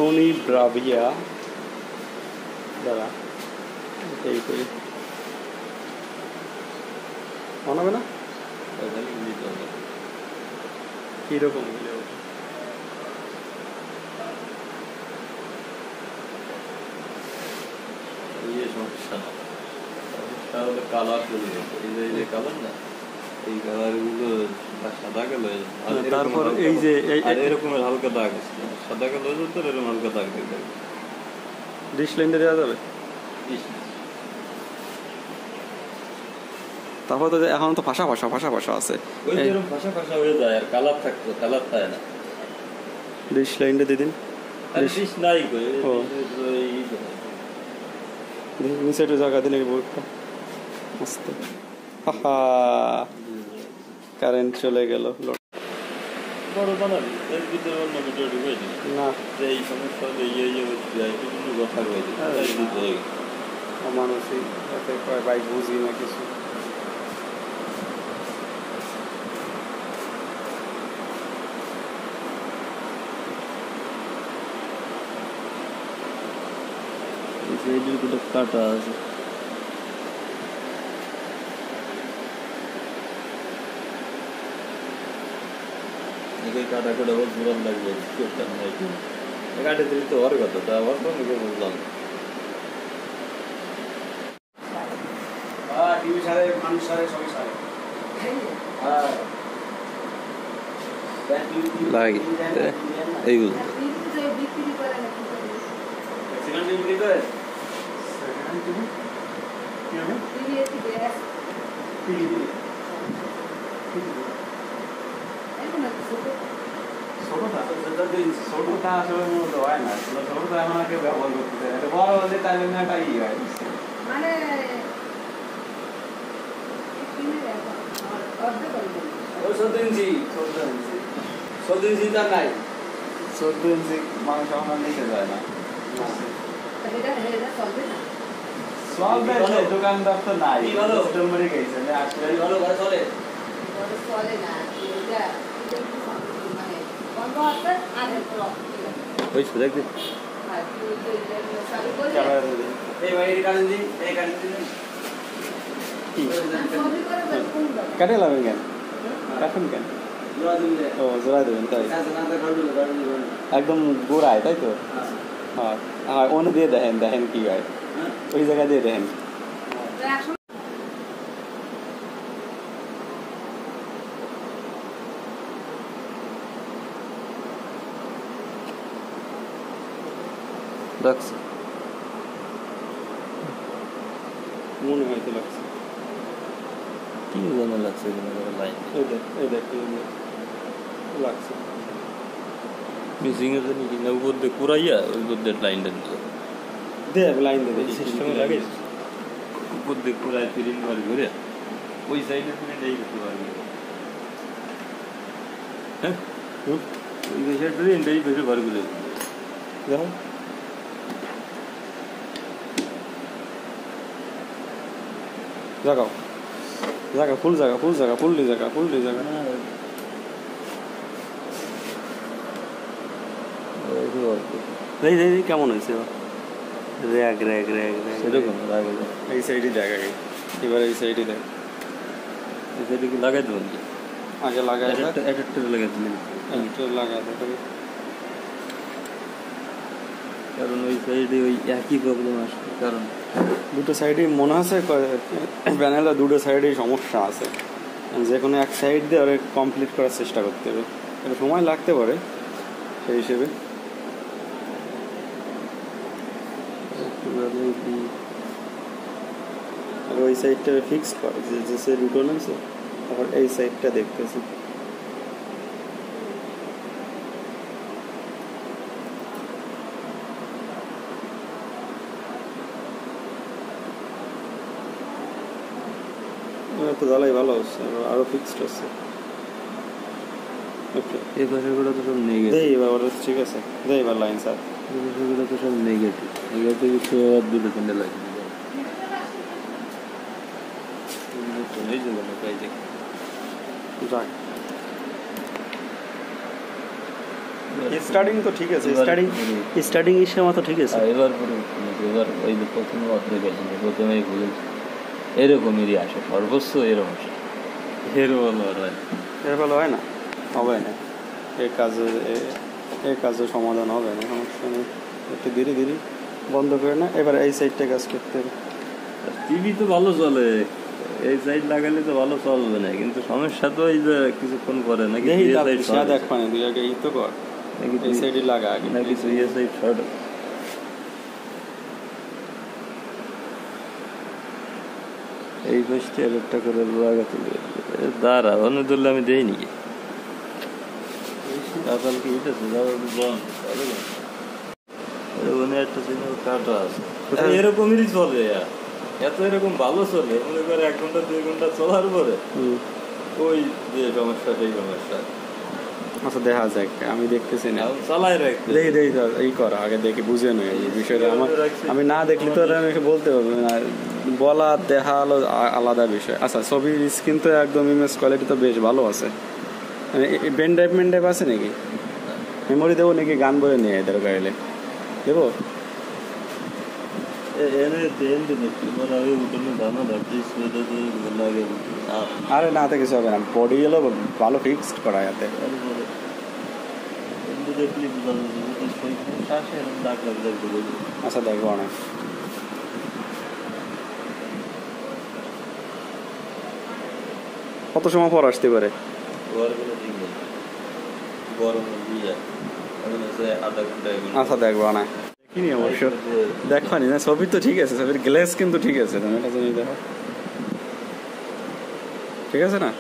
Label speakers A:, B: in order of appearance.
A: Sony Bravia দাঁড়া এই করি মনে হবে না কীরকম
B: কালার চলে গেছে এই যে কালার না এই কালারগুলো সাদা কালো
A: তারপর এই যে
B: এরকমের হালকা দাগ সাদা কালো তো এরকম হালকা দাগ দেখবে
A: ডিশ লাইনটা দেওয়া যাবে তারপর তো এখন তো ভাষা আছে
B: ওই যেরকম ভাষা হয়ে যায় আর কালার থাকতো কালার থাকে না
A: ডিশ লাইনটা দিয়ে দিন
B: ডিশ নাই
A: ও নিচে একটু জায়গা দিন বোর্ডটা মস্ত হাহা কারেন্ট চলে গেল
B: বড় বানাবি এর ভিতরে অন্য ভিডিও ঢুকাই দিন
A: না
B: এই সমস্যা হলে বিভিন্ন কথা রয়েছে
A: মানুষই এতে কয় বাইক বুঝি না কিছু
B: কাটা আছে কাটা করে ঘুরান লাগবে কাটে দিলি তো ওর কথা তা আবার বুঝলাম
A: টিভি সারে মানুষ সারে সবই সারে
B: লাগে এইগুলো
A: ছোটটা আসলে মূলত হয় না ছোটটা এখন আর কেউ ব্যবহার করতে চায় বড় হলে তাই জন্য একটা ই হয়
C: মানে 14 ইঞ্চি তার নাই
A: 14 ইঞ্চি মানুষ এখন নিতে যায় না চলবে দোকানদার তো নাই মরে গেছে আসলে
C: ভালো চলে চলে না মানে বন্ধ আছে আর
B: ওই সুযোগ দে
A: এই ভাই এই কারেন্ট দিন এই কারেন্ট দিন কাটে লাগাবেন কেন কাটুন কেন ও জোড়াই দেবেন তাই একদম গোড়ায় তাই তো হ্যাঁ হ্যাঁ অন্য দিয়ে দেখেন কি হয় ওই জায়গা দিয়ে দেখেন
B: রাখছি
A: মনে হয় তো লাগছে
B: কি জানা লাগছে লাইন
A: এই দেখ লাগছে
B: মিসিং এর জন্য কিনা উপর দিয়ে কুড়াইয়া ওই উপর দিয়ে লাইনটা দিল
A: লাইন দেবে
B: সিস্টেমে লাগে উপর দিয়ে কুড়াই 3 বার ঘুরে ওই সাইডে তুমি নেই করতে পারবে হ্যাঁ ওই সাইডে নেই বেশি বার ঘুরে
A: দেখো জায়গা ফুল জায়গা এই কেমন হয়েছে
B: সেরকম
A: এই সাইডে জায়গা এবার এই সাইডে দেখ
B: এই সাইডে কি লাগাই দেবেন
A: আগে লাগাই
B: অ্যাডাপ্টার লাগাই দিলেন
A: লাগাই দেবে
B: কারণ ওই সাইডে ওই একই প্রবলেম আসবে কারণ
A: দুটো সাইডে মনে আছে প্যানেলের দুটো সাইডেই সমস্যা আছে যে কোনো এক সাইড দিয়ে ওরা কমপ্লিট করার চেষ্টা করতে হবে এটা সময় লাগতে পারে সেই হিসেবে আর ওই সাইডটা ফিক্সড করে যে সে দুটো নেছে তারপর এই সাইডটা দেখতেছি তো জ্বালাই ভালো হচ্ছে আরো ফিক্সড হচ্ছে ওকে
B: এই পাশেরগুলো তো সব নেগেটিভ
A: দেই এবার ঠিক আছে দেই এবার লাইন স্যার
B: এই পাশেরগুলো তো সব নেগেটিভ এগুলোতে কিছু দুটো তিনটে লাইন এই জন্য তাই দেখ
A: যাক স্টার্টিং তো ঠিক আছে, স্টার্টিং হিসেবে মতো ঠিক আছে।
B: এবার ওই যে প্রথমে অর্ধেক আছে, প্রথমেই ভুল এরকমেরই আসে, সর্বোচ্চ এরকম আসে। হেরো বলো হয়,
A: এর ফলে হয় না, হবে না, এই কাজের সমাধান হবে না, সমস্যা নেই, একটু ধীরে ধীরে বন্ধ করে না। এবার এই সাইডটা কাজ করতে হবে।
B: টিভি তো ভালো চলে, এই সাইড লাগালে তো ভালো চলবে না, কিন্তু সমস্যা তো এই যে কিছুক্ষণ পরে নাকি
A: দেখ মানে দুই আগে ই তো কর, এই সাইডে লাগা আগে
B: নাকি তুই এই সাইড শর্ট। এই পাশটা একটা করে লাগা তুলে দাঁড়া, অন্য ধরলে আমি দেই নাকি কালকে ইটাছে একটা সিনেমা কাটা আছে, এরকমই চলে, এত এরকম ভালো চলে, মনে করে 1 ঘন্টা 2 ঘন্টা চলার পরে ওই যে সমস্যা সেই সমস্যা।
A: আচ্ছা দেখা যাক, আমি দেখতেছি না,
B: চালাই রাখতে
A: দেখি এই করা আগে, দেখি বুঝে নয় এই বিষয়টা। আমি না দেখলে তো আমি বলতে পারবো না, বলা দেখা আলাদা বিষয়। আচ্ছা ছবির স্ক্রিন তো একদম ইমেজ কোয়ালিটি তো বেশ ভালো আছে, মানে পেন ড্রাইভ আছে নাকি, মেমোরি দেবো নাকি, গান বলে নিয়ে এদের গাইলে দেবো? আরে না তো কিছু হবে না, বডি হলো ভালো ফিক্সড করা যাতে। আচ্ছা দেখবো অনেক। কত সময় পর আসতে পারে? আচ্ছা দেখবো না কিনি অবশ্য দেখবানি না, ছবি তো ঠিক আছে, ছবির গ্লেস কিন্তু ঠিক আছে, তুমি এটা জানি দেখো, ঠিক আছে না?